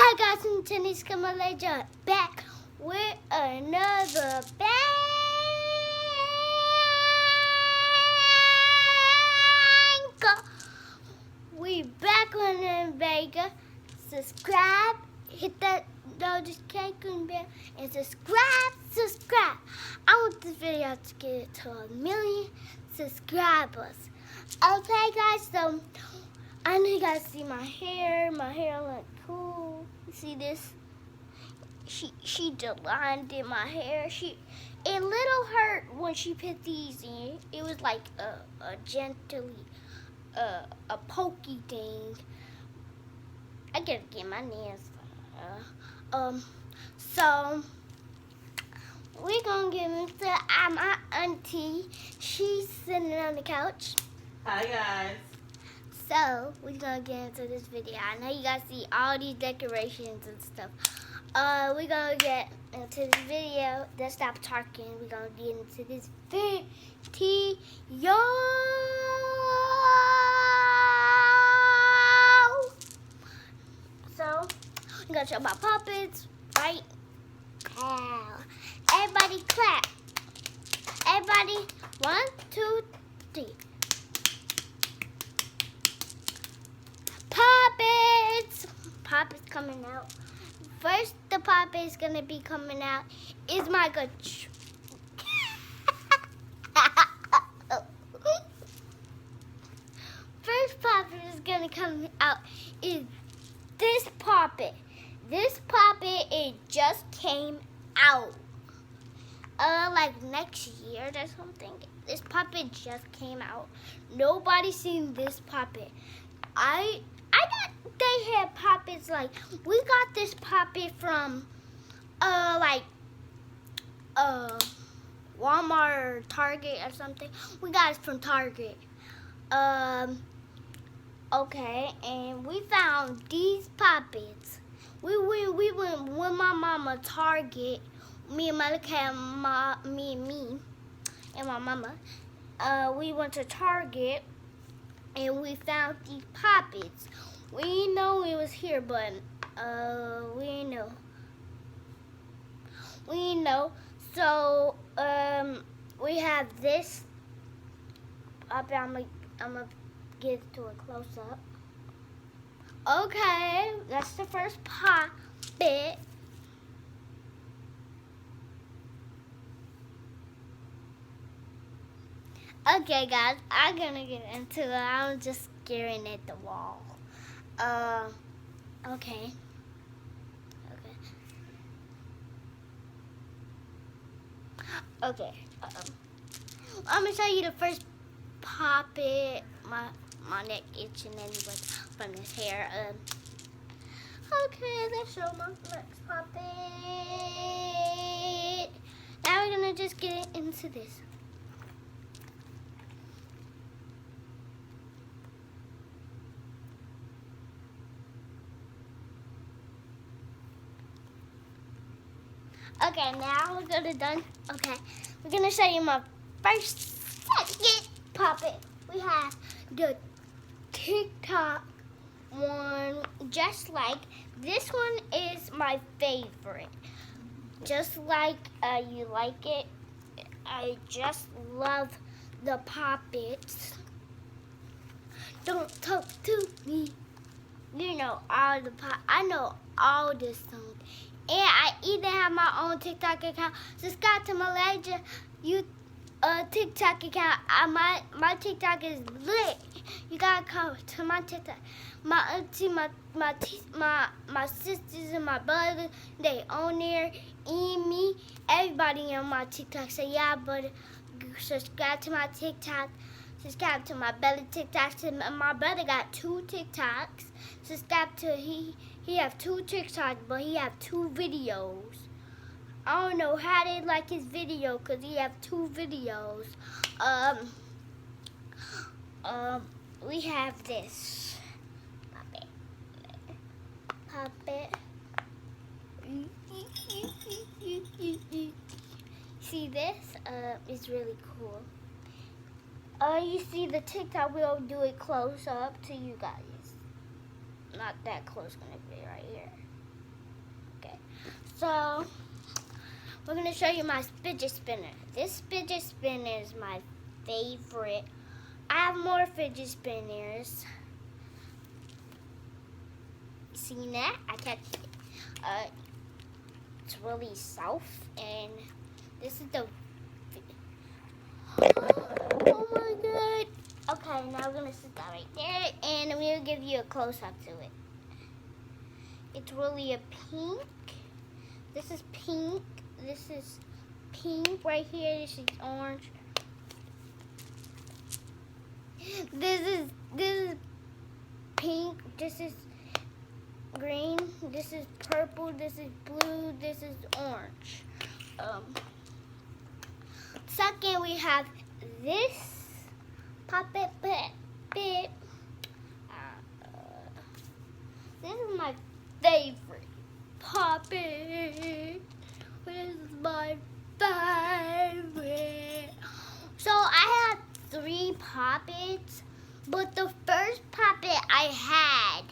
Hi guys, I'm Tennis Kamalaja back with another bang. We back on the Vega. Subscribe, hit that notification bell, and subscribe. I want this video to get to 1,000,000 subscribers. Okay guys, so I know you guys see my hair. My hair look cool. You see this? She designed in my hair. It little hurt when she put these in. It was like a gently a pokey thing. I gotta get my nails. So we're gonna get into my auntie. She's sitting on the couch. Hi guys. So we're gonna get into this video. I know you guys see all these decorations and stuff. We're gonna get into this video. Let's stop talking. We're gonna get into this video. So I'm gonna show my puppets right now. Everybody clap. Everybody, 1, 2, 3. Puppets coming out. First, the puppet is gonna be coming out is my good. First puppet is gonna come out is this puppet. This puppet it just came out. Like next year or something. This puppet just came out. Nobody's seen this puppet. They had puppets like we got this puppet from Walmart or Target or something. We got it from Target. Okay, and we found these puppets. We went with my mama Target. Me and my cat, me and my mama. We went to Target and we found these puppets. We know it was here, but we know. So we have this. I'm gonna get to a close up. Okay, that's the first puppet. Okay, guys, I'm gonna get into it. I'm just staring at the wall. Okay. I'm gonna show you the first puppet. My neck itching anyway from this hair. Okay, let's show my next puppet. Now we're gonna just get into this. Okay, now we're gonna show you my second puppet. We have the TikTok one, just like this one is my favorite. Just like you like it, I just love the puppets. Don't talk to me. You know all the I know all the songs. And I even have my own TikTok account. Subscribe to Malaysia TikTok account. My TikTok is lit. You gotta come to my TikTok. My auntie, my sisters and my brother, they on there. And me, everybody on my TikTok. So yeah, but subscribe to my TikTok. Subscribe to my brother TikTok. My brother got 2 TikToks. Subscribe to he have 2 TikToks, but he have 2 videos. I don't know how they like his video because he have 2 videos. We have this puppet. See this? It's really cool. You see the TikTok, we'll do it close up to you guys. Not that close, gonna be right here. So we're gonna show you my fidget spinner. This fidget spinner is my favorite. I have more fidget spinners. Seen that? I catch it. It's really soft, and this is the. Oh my god! Okay, now we're gonna sit that right there, and we'll give you a close up to it. It's really a pink. This is pink. This is pink right here. This is orange. This is pink. This is green. This is purple. This is blue. This is orange. Second, we have this puppet bit. This is my favorite puppet. This is my favorite. So I have 3 puppets, but the first puppet I had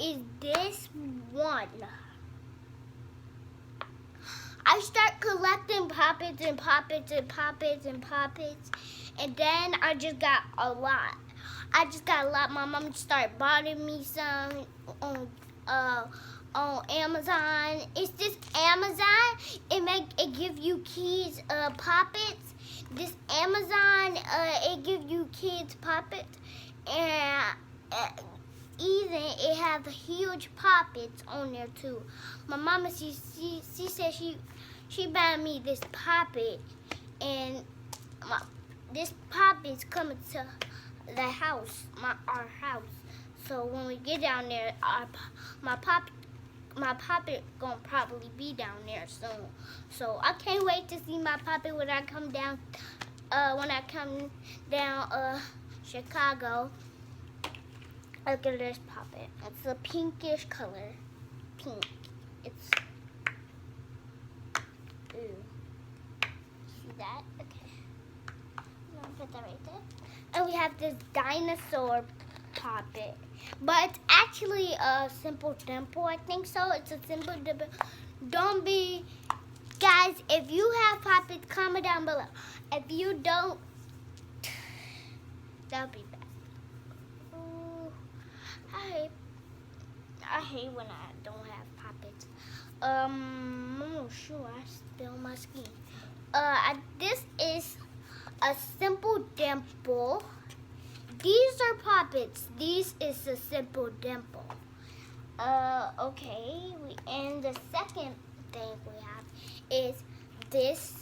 is this one. I start collecting puppets and puppets and puppets and puppets, and then I just got a lot. My mom started buying me some on Amazon. It's this Amazon. It give you kids puppets. This Amazon it give you kids puppets, and even it have huge puppets on there too. My mama she said she bought me this puppet, and this puppet's coming to the house, our house. So when we get down there, my puppet gonna probably be down there soon. So I can't wait to see my puppet when I come down. Chicago. Look at this puppet. It's a pinkish color. Pink. It's. Ooh. See that? Okay. I'm gonna put that right there. And we have this dinosaur puppet. But it's actually a simple dimple, I think so. It's a simple dimple. Don't be. Guys, if you have puppets, comment down below. If you don't, that'll be bad. I hate when I don't have puppets. Oh shoot, I spilled my skin. This is a simple dimple. These are puppets. This is a simple dimple. Okay. And the second thing we have is this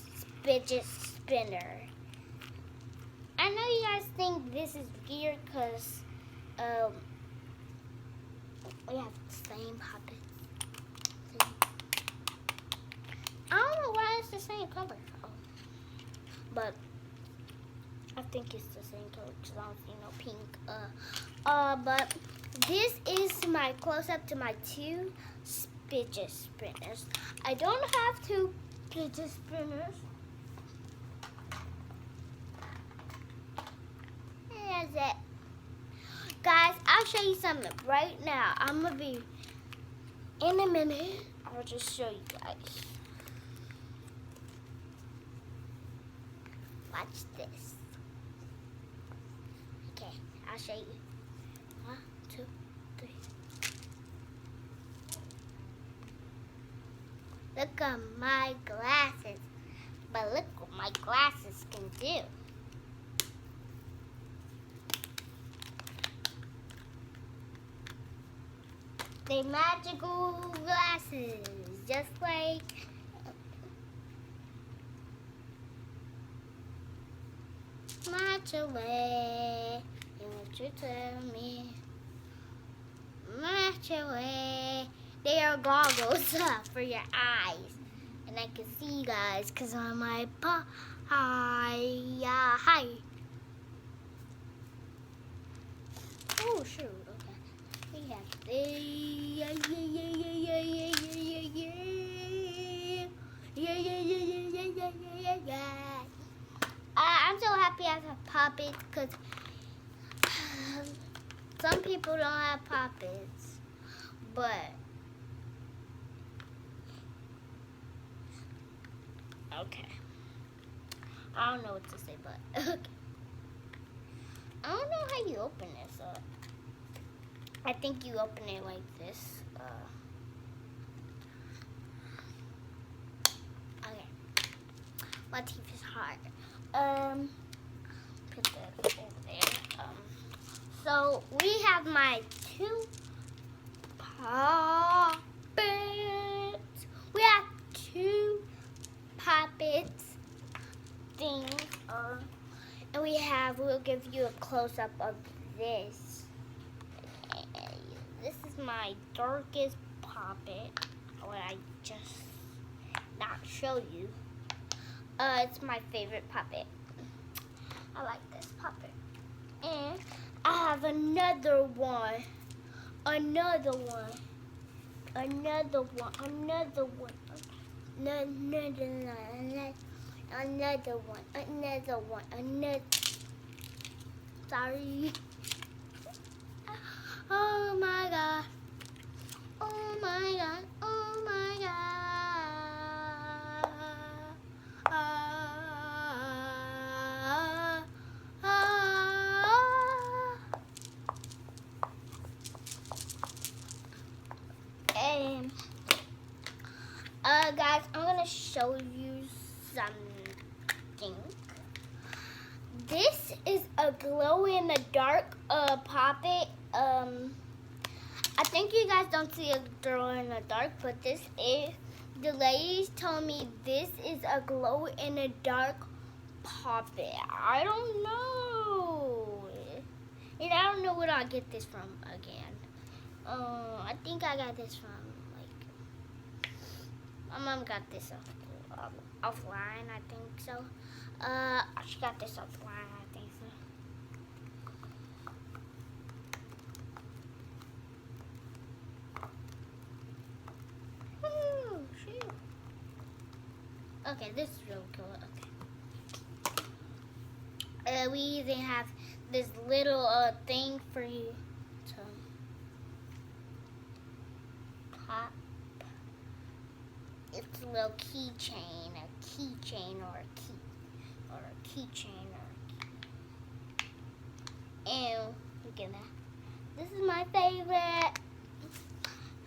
fidget spinner. I know you guys think this is weird because we have the same puppets. I don't know why it's the same color. But I think it's the same color because I don't see no pink. But this is my close-up to my 2 fidget spinners. I don't have 2 fidget spinners. That's it. Guys, I'll show you something right now. I'm going to be, in a minute, I'll just show you guys. Watch this. Okay, I'll show you. 1, 2, 3. Look at my glasses. But look what my glasses can do. They magical glasses, just like march away. You want you tell me, march away. They are goggles for your eyes, and I can see you guys because on my hi. Oh shoot. We have I'm so happy I have puppets because some people don't have puppets, but Okay. I don't know what to say, but okay. I don't know how you open this up. I think you open it like this. Okay. My teeth is hard. Put that over there. So we have my 2 puppets. We have 2 puppets things. And we'll give you a close-up of this. This is my darkest puppet. What I just not show you. It's my favorite puppet. I like this puppet. And I have another one. Another one. Another one. Another one. Another one. Another one. Another. Sorry. Oh my god. Oh my god. Oh my god. And guys, I'm gonna show you something. This is a glow in the dark puppet. I think you guys don't see a glow in the dark, but this is, the ladies told me this is a glow in the dark puppet. I don't know. And I don't know where I get this from again. I think I got this from, like, my mom got this offline, I think so. She got this offline, I think so. Ooh, shoot. Okay, this is really cool. Okay. We even have this little thing for you to pop. It's a little keychain, or a keychain. And look at that. This is my favorite.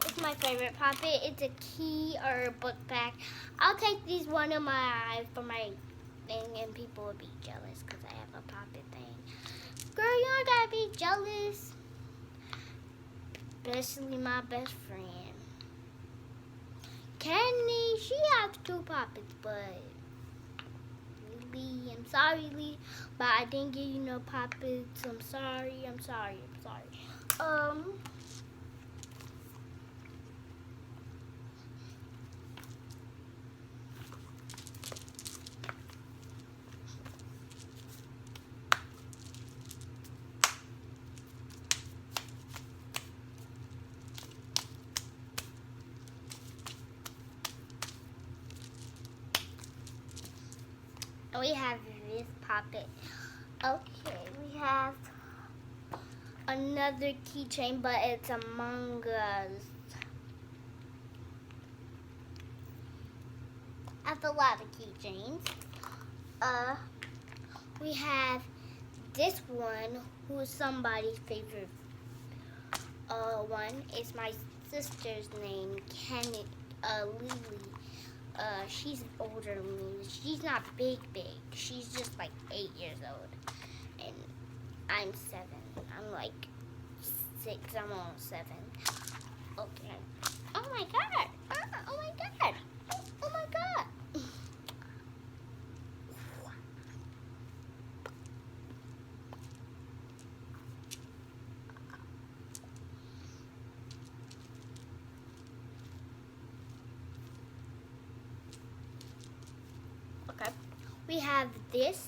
It's my favorite puppet. It's a key or a book bag. I'll take these one of my for my thing, and people will be jealous because I have a puppet thing. Girl, you don't gotta be jealous. Especially my best friend. Kenny, she has 2 puppets, but Lee, I'm sorry, Lee, but I didn't give you no puppets. I'm sorry. And we have this puppet. Okay, we have another keychain, but it's Among Us. I have a lot of keychains. We have this one, who is somebody's favorite one. It's my sister's name, Kenny, Lily. She's older than me. She's not big. She's just like 8 years old. And I'm 7. I'm like 6. I'm almost 7. Okay. Oh my god. Oh my god. Oh my god. Okay. We have this.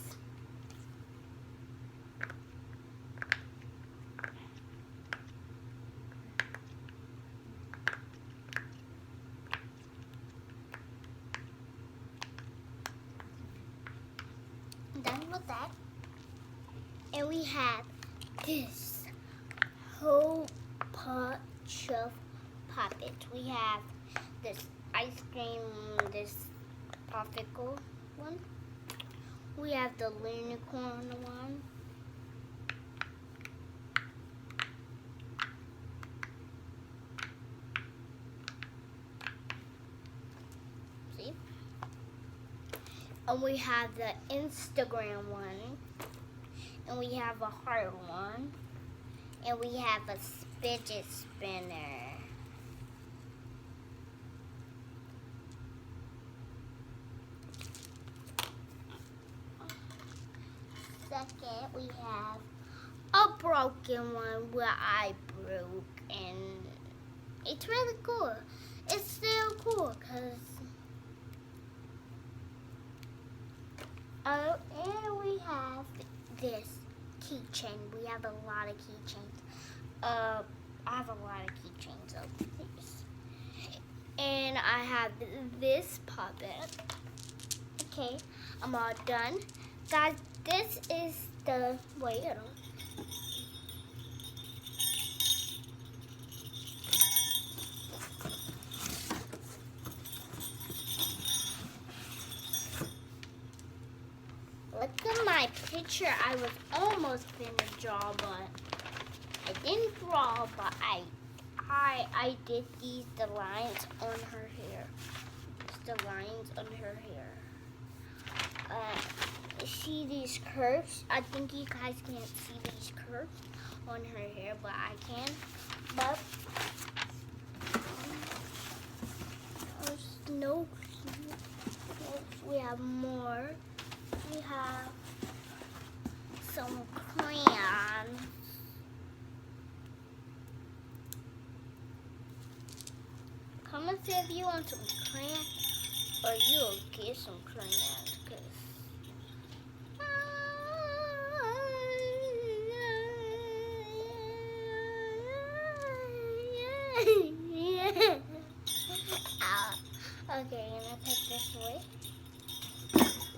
Done with that. And we have this whole bunch of puppets. We have this ice cream, this popsicle. one. We have the unicorn one. See? And we have the Instagram one. And we have a heart one. And we have a fidget spinner. Second, we have a broken one where I broke, and it's really cool. It's still cool because and we have this keychain. We have a lot of keychains. I have a lot of keychains of these, and I have this puppet. Okay, I'm all done, guys. This is the wait. Hold on. Look at my picture. I was almost gonna draw, but I didn't draw. But I did the lines on her hair. Just the lines on her hair. See these curves? I think you guys can't see these curves on her hair, but I can. But there's no. We have more. We have some crayons. Comment if you want some crayons or you'll get some crayons. Cause okay, and I put this away.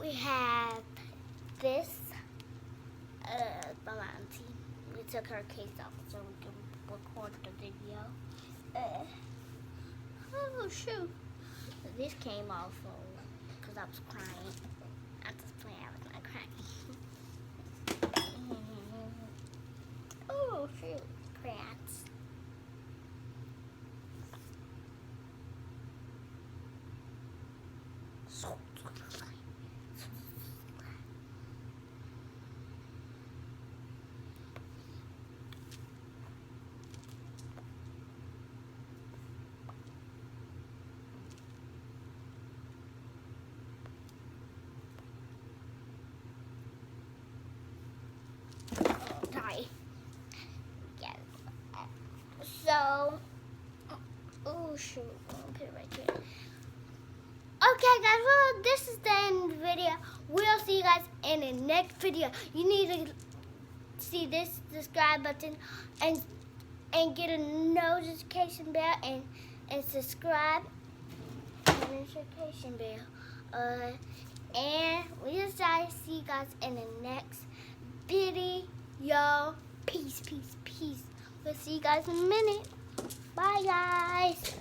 We have this Balanti. We took her case off so we can record the video. Oh shoot! This came off because I was crying. I just playing. I was not crying. Oh shoot! Crayons. Yeah. So, oh shoot, I'm gonna put it right here. Okay, guys. Well, this is the end of the video. We'll see you guys in the next video. You need to see this subscribe button and get a notification bell and subscribe notification bell. And we'll see you guys in the next video. Peace, peace, peace. We'll see you guys in a minute. Bye, guys.